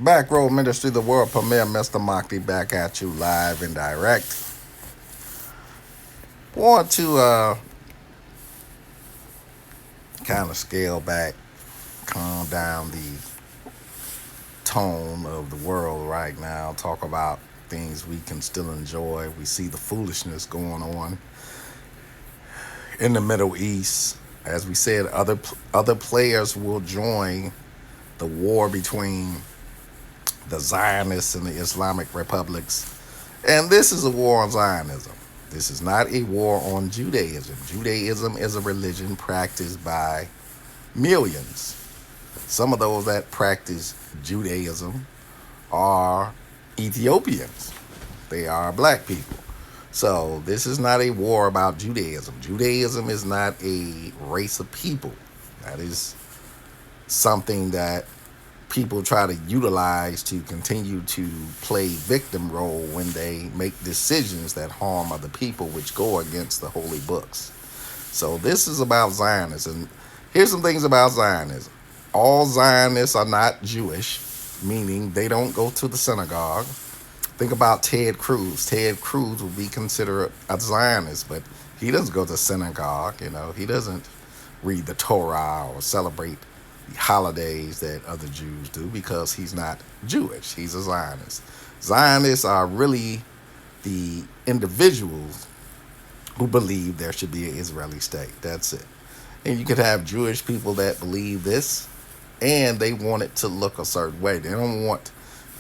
Back Row Ministry, the world premiere, Mr. Motley back at you live and direct. Want to kind of scale back, calm down the tone of the world right now, talk about things we can still enjoy. We see the foolishness going on in the Middle East. As we said, other players will join the war between the Zionists and the Islamic republics. And this is a war on Zionism. This is not a war on Judaism. Judaism is a religion practiced by millions. Some of those that practice Judaism are Ethiopians. They are black people. So this is not a war about Judaism. Judaism is not a race of people. That is something that people try to utilize to continue to play victim role when they make decisions that harm other people, which go against the holy books. So this is about Zionism. Here's some things about Zionism. All Zionists are not Jewish, meaning they don't go to the synagogue. Think about Ted Cruz. Ted Cruz would be considered a Zionist, but he doesn't go to synagogue. He doesn't read the Torah or celebrate the holidays that other Jews do because he's not Jewish. He's a Zionist. Zionists are really the individuals who believe there should be an Israeli state. That's it. And you could have Jewish people that believe this and they want it to look a certain way. They don't want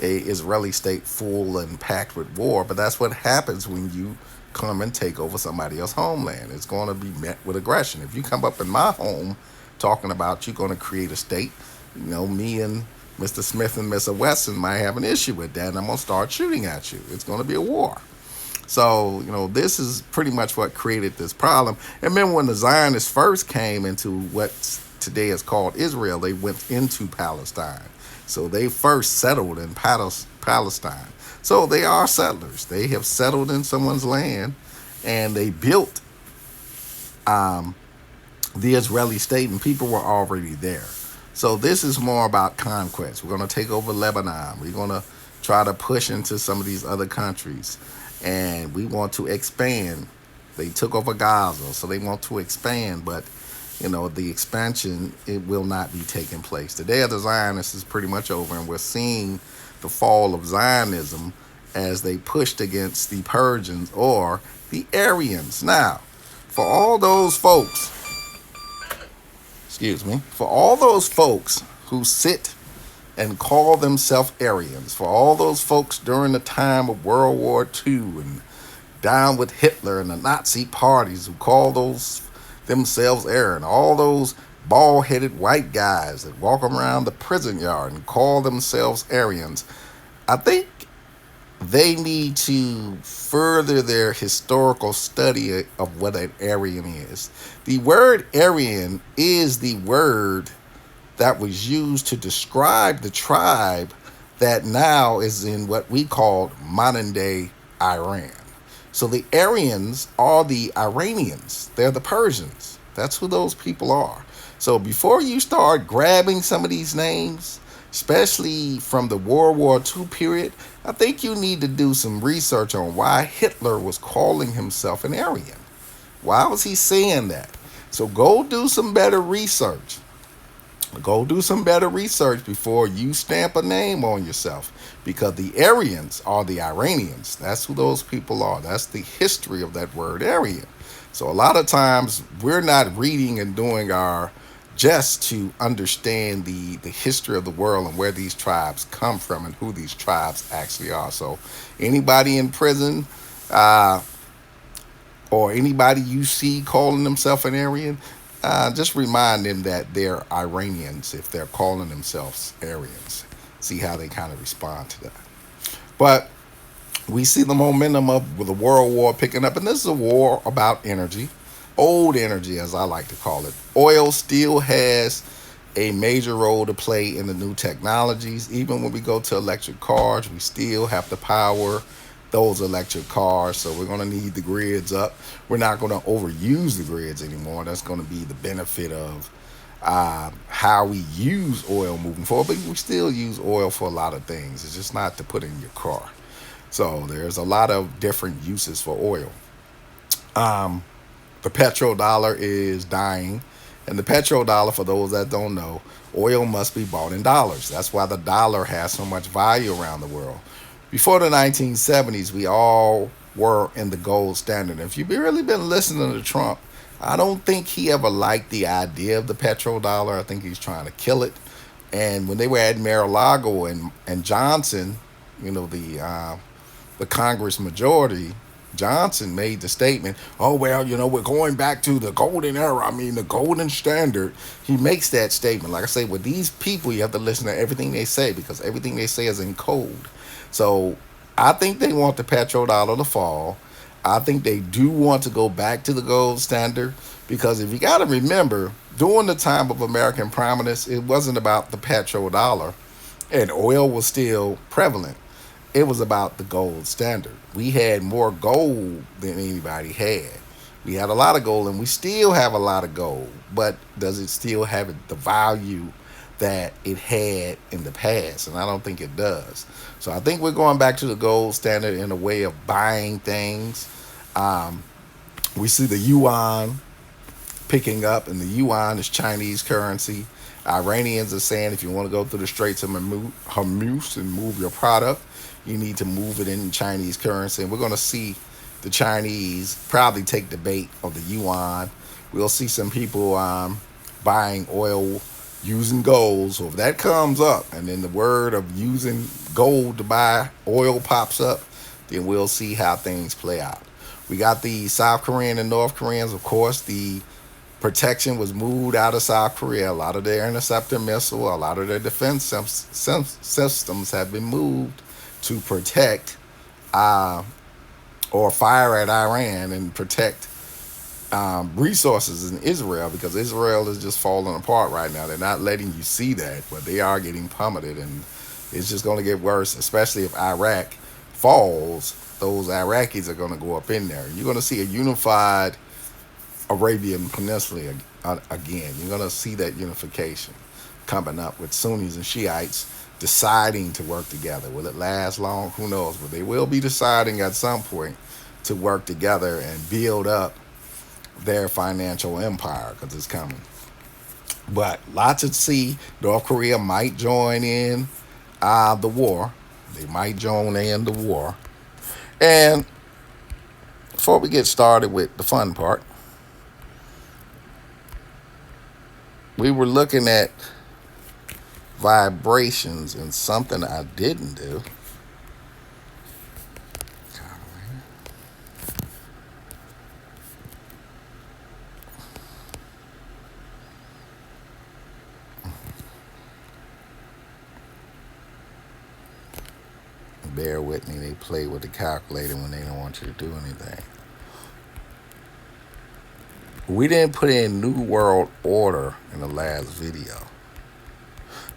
a Israeli state full and packed with war, but that's what happens when you come and take over somebody else's homeland. It's going to be met with aggression. If you come up in my home talking about you're going to create a state, me and Mr. Smith and Mr. Weston might have an issue with that, and I'm going to start shooting at you. It's going to be a war. So, this is pretty much what created this problem. And remember when the Zionists first came into what today is called Israel, they went into Palestine. So they first settled in Palestine. So they are settlers. They have settled in someone's land and they built the Israeli state, and people were already there. So this is more about conquest. We're going to take over Lebanon. We're going to try to push into some of these other countries. And we want to expand. They took over Gaza, so they want to expand, but the expansion, it will not be taking place. The day of the Zionists is pretty much over, and we're seeing the fall of Zionism as they pushed against the Persians or the Aryans. Now, for all those folks, for all those folks who sit and call themselves Aryans, for all those folks during the time of World War II and down with Hitler and the Nazi parties who call themselves Aryan, all those bald-headed white guys that walk around the prison yard and call themselves Aryans, I think they need to further their historical study of what an Aryan is. The word Aryan is the word that was used to describe the tribe that now is in what we call modern day Iran. So the Aryans are the Iranians. They're the Persians. That's who those people are. So before you start grabbing some of these names, especially from the World War II period, I think you need to do some research on why Hitler was calling himself an Aryan. Why was he saying that? So go do some better research. Go do some better research before you stamp a name on yourself, because the Aryans are the Iranians. That's who those people are. That's the history of that word Aryan. So a lot of times we're not reading and doing our just to understand the history of the world and where these tribes come from and who these tribes actually are. So anybody in prison or anybody you see calling themselves an Aryan, just remind them that they're Iranians if they're calling themselves Aryans. See how they kind of respond to that. But we see the momentum of the world war picking up, and this is a war about energy, old energy, as I like to call it. Oil still has a major role to play in the new technologies. Even when we go to electric cars, we still have to power those electric cars. So we're going to need the grids up. We're not going to overuse the grids anymore. That's going to be the benefit of how we use oil moving forward, but we still use oil for a lot of things. It's just not to put in your car. So there's a lot of different uses for oil. Um, the petrodollar is dying. And the petrodollar, for those that don't know, oil must be bought in dollars. That's why the dollar has so much value around the world. Before the 1970s, we all were in the gold standard. If you've really been listening to Trump, I don't think he ever liked the idea of the petrodollar. I think he's trying to kill it. And when they were at Mar-a-Lago and Johnson, you know, the Congress majority, Johnson made the statement, oh, well, you know, we're going back to the golden era. I mean, the golden standard. He makes that statement. Like I say, with these people, you have to listen to everything they say because everything they say is in code. So I think they want the petrodollar to fall. I think they do want to go back to the gold standard because if you got to remember, during the time of American prominence, it wasn't about the petrodollar and oil was still prevalent. It was about the gold standard. We had more gold than anybody had. We had a lot of gold, and we still have a lot of gold. But does it still have the value that it had in the past? And I don't think it does. So I think we're going back to the gold standard in a way of buying things. Um, we see the yuan picking up, and the yuan is Chinese currency. Iranians are saying if you want to go through the Straits of Hormuz and move your product, you need to move it in Chinese currency. And we're going to see the Chinese probably take the bait of the yuan. We'll see some people buying oil using gold. So if that comes up, and then the word of using gold to buy oil pops up, then we'll see how things play out. We got the South Korean and North Koreans, of course. The protection was moved out of South Korea. A lot of their interceptor missile, a lot of their defense systems have been moved to protect or fire at Iran and protect resources in Israel because Israel is just falling apart right now. They're not letting you see that, but they are getting pummeled, and it's just going to get worse, especially if Iraq falls. Those Iraqis are going to go up in there. You're going to see a unified Arabian Peninsula again. You're going to see that unification coming up with Sunnis and Shiites deciding to work together. Will it last long? Who knows? But they will be deciding at some point to work together and build up their financial empire because it's coming. But lots to see. North Korea might join in the war. They might join in the war. And before we get started with the fun part, we were looking at vibrations and something I didn't do. Bear with me, they play with the calculator when they don't want you to do anything. We didn't put in New World Order in the last video.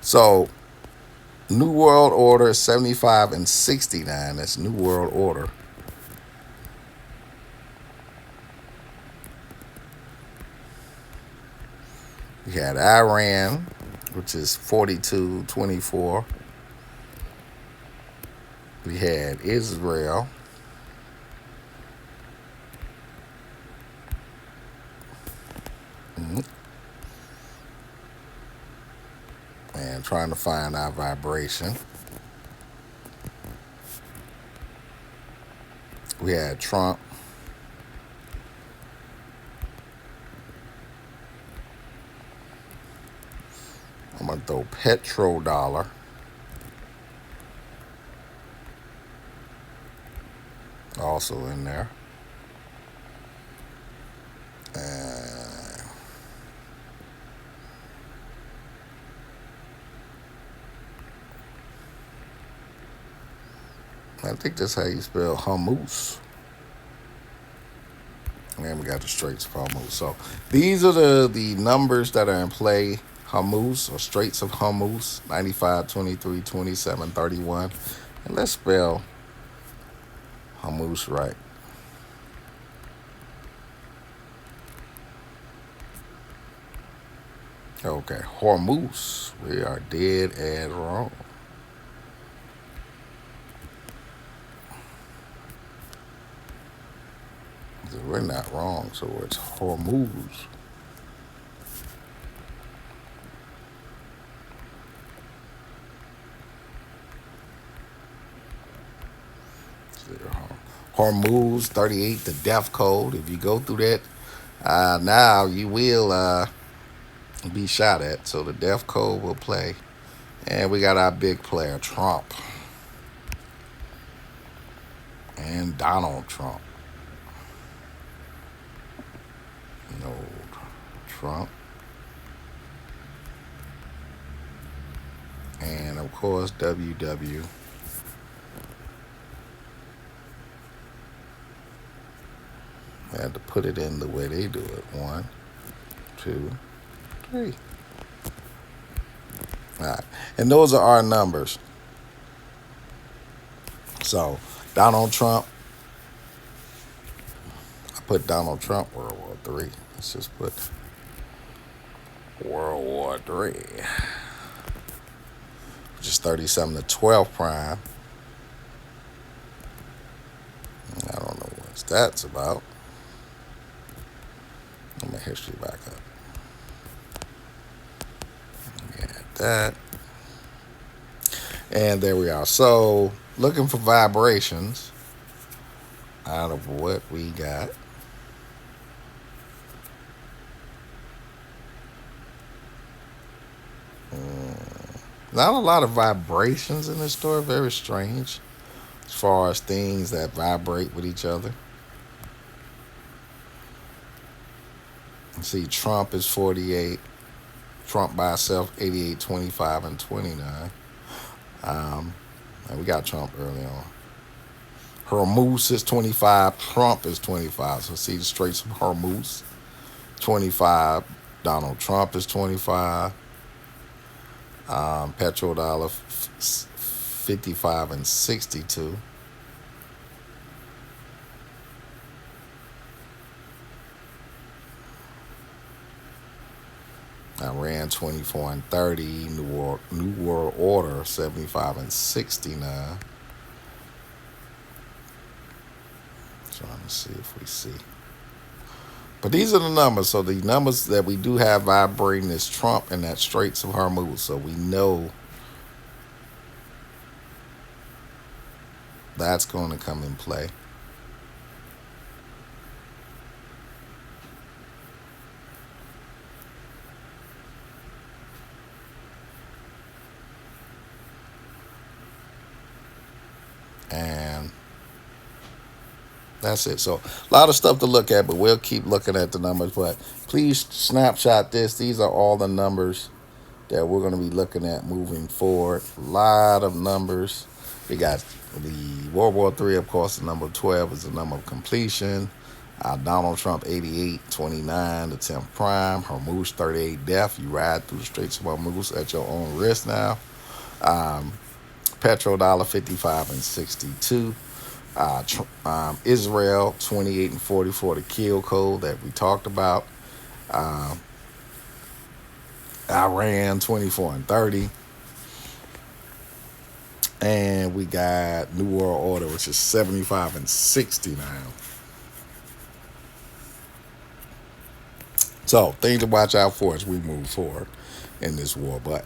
So, New World Order 75 and 69, that's New World Order. We had Iran, which is 42-24. We had Israel. And trying to find our vibration. We had Trump. I'm going to throw petrodollar. Also in there. I think that's how you spell hummus. And we got the Straits of Hormuz. So these are the numbers that are in play. Hormuz or Straits of Hormuz, 95, 23, 27, 31. And let's spell hummus right. Okay, Hormuz. We are dead and wrong. We're not wrong, so it's Hormuz. Hormuz 38, the death code. If you go through that, now you will be shot at. So the death code will play. And we got our big player, Trump. And Donald Trump. No, Trump. And of course, WW. I had to put it in the way they do it. One, two, three. All right. And those are our numbers. So, Donald Trump. I put Donald Trump World War Three. Let's just put World War Three, which is 37 to 12 prime. I don't know what that's about. Let my history back up. Add that. And there we are. So, looking for vibrations out of what we got. Not a lot of vibrations in this story. Very strange as far as things that vibrate with each other. See, Trump is 48. Trump by itself, 88, 25, and 29. And we got Trump early on. Hormuz is 25. Trump is 25. So see the Straits of Hormuz, 25. Donald Trump is 25. Petrodollar 55 and 62. Iran 24 and 30. New World Order 75 and 69. Trying to see if we see. But these are the numbers. So the numbers that we do have vibrating is Trump and that Straits of Hormuz. So we know that's going to come in play. And that's it. So a lot of stuff to look at, but we'll keep looking at the numbers. But please snapshot this. These are all the numbers that we're going to be looking at moving forward. A lot of numbers. We got the World War III, of course, the number 12 is the number of completion. Donald Trump, 88, 29, the 10th prime. Hormuz, 38, death. You ride through the Straits of Hormuz at your own risk now. Petrodollar, 55 and 62. Israel 28 and 44, the kill code that we talked about. uh, Iran 24 and 30, and we got New World Order, which is 75 and 60 now. So things to watch out for as we move forward in this war. But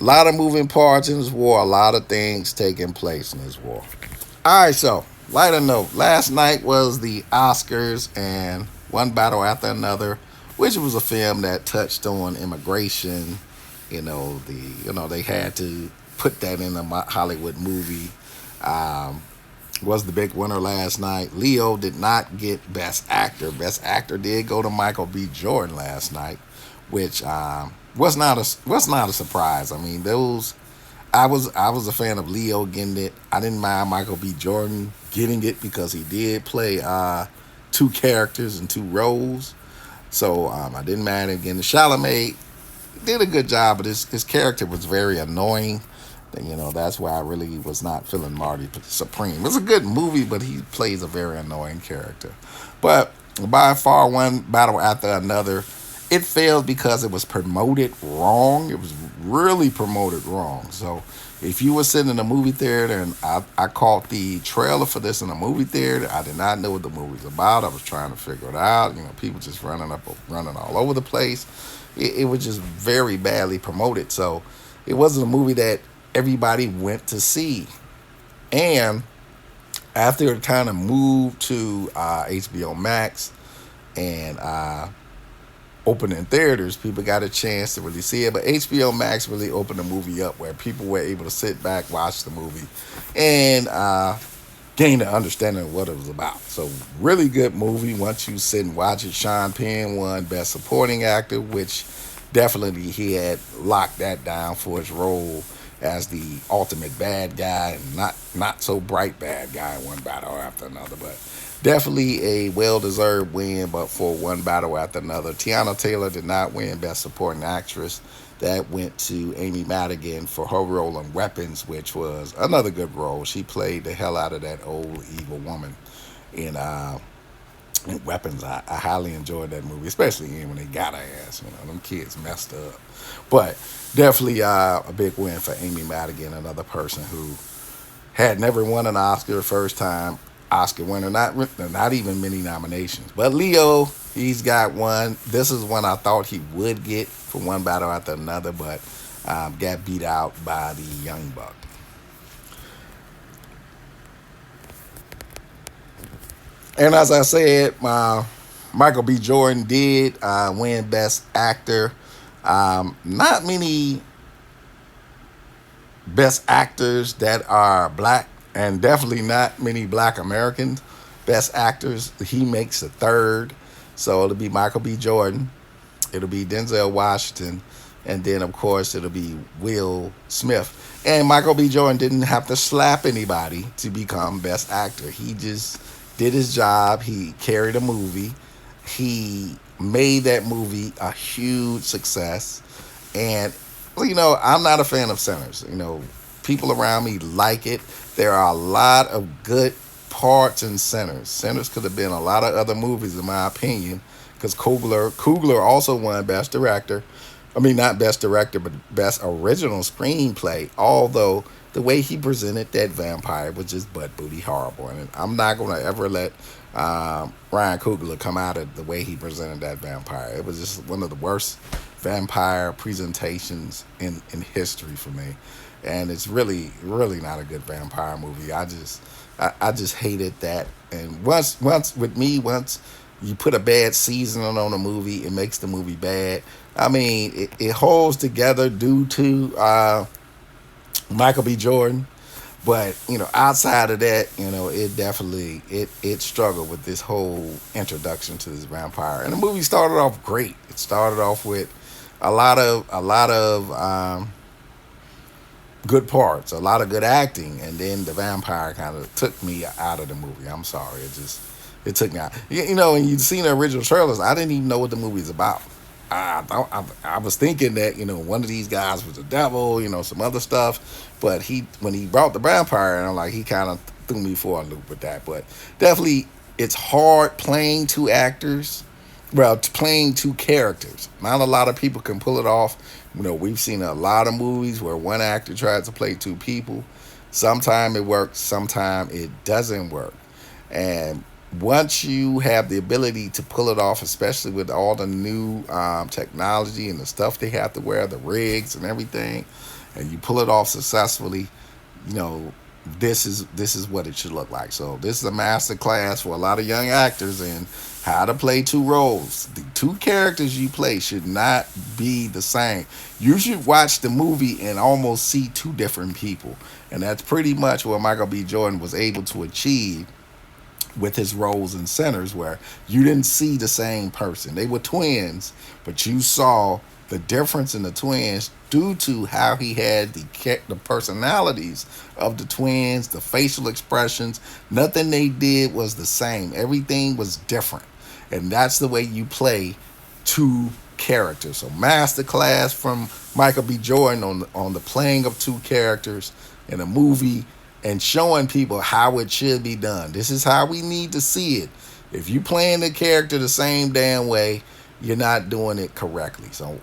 a lot of moving parts in this war, a lot of things taking place in this war. All right, so lighter note. Last night was the Oscars, and one battle after another, which was a film that touched on immigration. They had to put that in a Hollywood movie. Um, was the big winner last night. Leo did not get Best Actor. Best Actor did go to Michael B. Jordan last night, which was not a surprise. I mean, those I was a fan of Leo getting it. I didn't mind Michael B. Jordan getting it because he did play two characters and two roles. So I didn't mind him getting it. Chalamet did a good job, but his character was very annoying. And, that's why I really was not feeling Marty Supreme. It's a good movie, but he plays a very annoying character. But by far, one battle after another. it failed because it was promoted wrong. It was really promoted wrong. So if you were sitting in a movie theater and I caught the trailer for this in a movie theater, I did not know what the movie was about. I was trying to figure it out. People just running all over the place. It was just very badly promoted. So it wasn't a movie that everybody went to see. And after it kind of moved to HBO Max and opened in theaters, people got a chance to really see it. But HBO Max really opened the movie up where people were able to sit back, watch the movie, and gain an understanding of what it was about. So, really good movie. Once you sit and watch it, Sean Penn won Best Supporting Actor, which definitely he had locked that down for his role as the ultimate bad guy and not so bright bad guy in one battle after another. But definitely a well deserved win, but for one battle after another. Tiana Taylor did not win Best Supporting Actress. That went to Amy Madigan for her role in Weapons, which was another good role. She played the hell out of that old evil woman in Weapons. I highly enjoyed that movie, especially when they got her ass. Them kids messed up. But definitely a big win for Amy Madigan, another person who had never won an Oscar the first time. Oscar winner, not even many nominations. But Leo, he's got one. This is one I thought he would get for one battle after another, but got beat out by the Young Buck. And as I said, Michael B. Jordan did win Best Actor. Not many Best Actors that are black, and definitely not many Black Americans. Best Actors, he makes the third. So it'll be Michael B. Jordan, it'll be Denzel Washington, and then of course it'll be Will Smith. And Michael B. Jordan didn't have to slap anybody to become Best Actor. He just did his job. He carried a movie. He made that movie a huge success. And I'm not a fan of Sinners. People around me like it. There are a lot of good parts in Sinners. Sinners could have been a lot of other movies, in my opinion, because Coogler also won Best Director. I mean, not Best Director, but Best Original Screenplay. Although the way he presented that vampire was just butt booty horrible, and I'm not going to ever let Ryan Coogler come out of the way he presented that vampire. It was just one of the worst vampire presentations in history for me, and it's really not a good vampire movie. I just hated that. And once you put a bad seasoning on a movie, it makes the movie bad. I mean, it holds together due to Michael B. Jordan, but outside of that, it definitely it struggled with this whole introduction to this vampire. And the movie started off great. It started off with a lot of good parts, a lot of good acting, and then the vampire kind of took me out of the movie. I'm sorry, it took me out. And you've seen the original trailers. I didn't even know what the movie's about. I was thinking that one of these guys was the devil, some other stuff, but when he brought the vampire, and I'm like, he kind of threw me for a loop with that. But definitely, it's hard playing two actors. Well, playing two characters. Not a lot of people can pull it off. We've seen a lot of movies where one actor tries to play two people. Sometimes it works, sometimes it doesn't work. And once you have the ability to pull it off, especially with all the new technology and the stuff they have to wear, the rigs and everything, and you pull it off successfully, you know, this is what it should look like. So this is a master class for a lot of young actors in how to play two roles. The two characters you play should not be the same. You should watch the movie and almost see two different people. And that's pretty much what Michael B. Jordan was able to achieve with his roles in Sinners, where you didn't see the same person. They were twins, but you saw the difference in the twins due to how he had the personalities of the twins, the facial expressions. Nothing they did was the same. Everything was different. And that's the way you play two characters. So masterclass from Michael B. Jordan on the playing of two characters in a movie and showing people how it should be done. This is how we need to see it. If you playing the character the same damn way, you're not doing it correctly. So,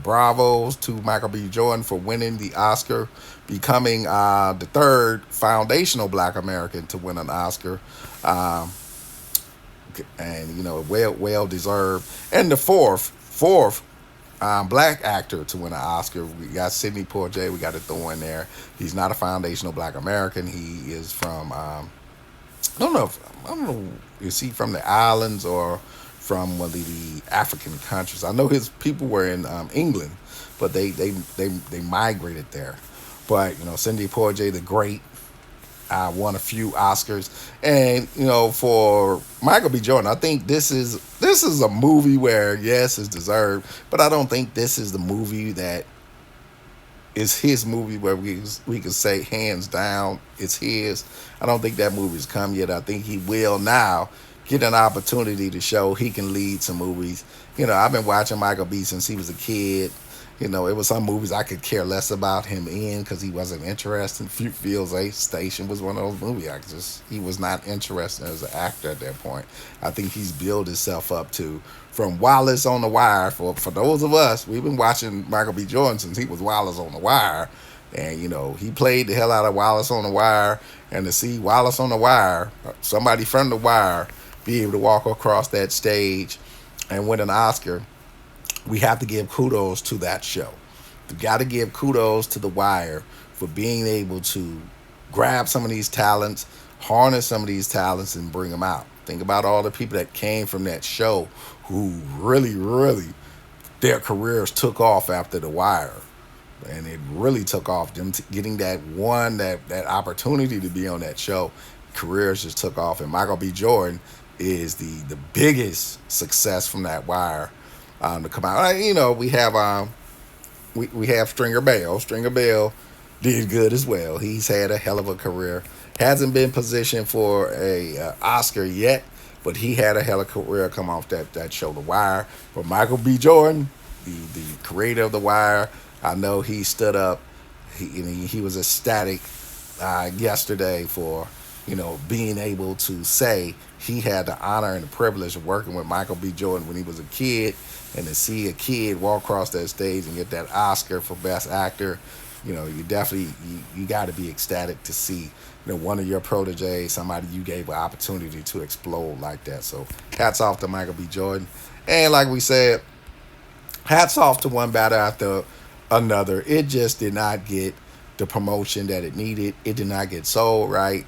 bravos to Michael B. Jordan for winning the Oscar, becoming the third foundational Black American to win an Oscar, um, and well deserved, and the fourth black actor to win an Oscar. We got Sidney Poitier. We got to throw in there. He's not a foundational Black American. He is from I don't know. Is he from the islands or from one of the African countries? I know his people were in England, but they migrated there. But Cindy Poitier, the great, won a few Oscars, and for Michael B. Jordan, I think this is a movie where yes, it's deserved, but I don't think this is the movie that is his movie where we can say hands down it's his. I don't think that movie's come yet. I think he will now get an opportunity to show he can lead some movies. I've been watching Michael B since he was a kid. It was some movies I could care less about him in because he wasn't interested. Fields A Station was one of those movies. He was not interested as an actor at that point. I think he's built himself up to from Wallace on the Wire. For those of us, we've been watching Michael B. Jordan since he was Wallace on the Wire, and he played the hell out of Wallace on the Wire. And to see Wallace on the Wire, somebody from the Wire, be able to walk across that stage and win an Oscar, we have to give kudos to that show. We got to give kudos to The Wire for being able to grab some of these talents, harness some of these talents, and bring them out. Think about all the people that came from that show who really, really, their careers took off after The Wire. And it really took off. Them getting that opportunity to be on that show, careers just took off. And Michael B. Jordan is the biggest success from that Wire to come out. We have Stringer Bell. Stringer Bell did good as well. He's had a hell of a career. Hasn't been positioned for a Oscar yet, but he had a hell of a career come off that show, The Wire. But Michael B. Jordan, the creator of The Wire, I know he stood up. He was ecstatic yesterday for being able to say he had the honor and the privilege of working with Michael B. Jordan when he was a kid, and to see a kid walk across that stage and get that Oscar for Best Actor, you definitely you got to be ecstatic to see one of your proteges, somebody you gave an opportunity to explode like that. So hats off to Michael B. Jordan, and like we said, hats off to one batter after another. It just did not get the promotion that it needed. It did not get sold right.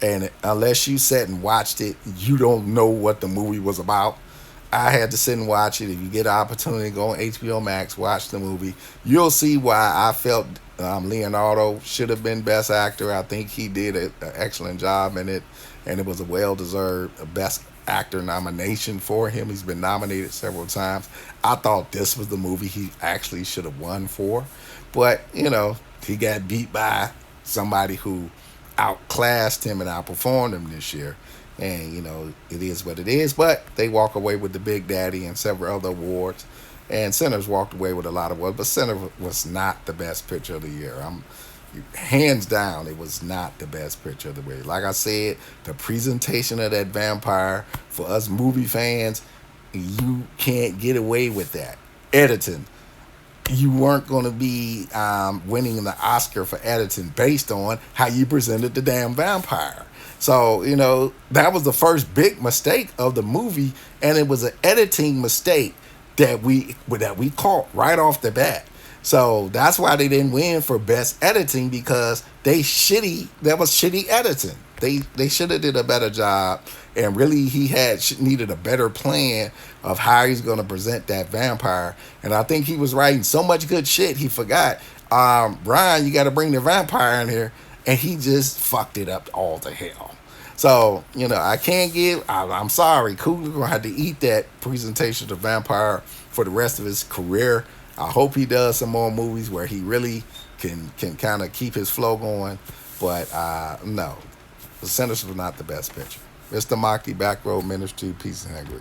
And unless you sat and watched it, you don't know what the movie was about. I had to sit and watch it. If you get an opportunity, go on HBO Max, watch the movie. You'll see why I felt Leonardo should have been Best Actor. I think he did an excellent job in it, and it was a well-deserved Best Actor nomination for him. He's been nominated several times. I thought this was the movie he actually should have won for, but he got beat by somebody who outclassed him and outperformed him this year. And it is what it is. But they walk away with the Big Daddy and several other awards. And Sinners walked away with a lot of awards, but Sinners was not the best picture of the year. Hands down, it was not the best picture of the year. Like I said, the presentation of that vampire for us movie fans, you can't get away with that. Editing, you weren't going to be winning the Oscar for editing based on how you presented the damn vampire. So, that was the first big mistake of the movie, and it was an editing mistake that we caught right off the bat. So that's why they didn't win for best editing, because that was shitty editing. They should have did a better job, and really he needed a better plan of how he's going to present that vampire. And I think he was writing so much good shit he forgot, Brian, you got to bring the vampire in here, and he just fucked it up all to hell. So I can't I'm sorry, Coogler's gonna have to eat that presentation of vampire for the rest of his career. I hope he does some more movies where he really can kind of keep his flow going. But no, The Sinners was not the best picture. Mr. Maki, Back Road Ministry, peace and hungry.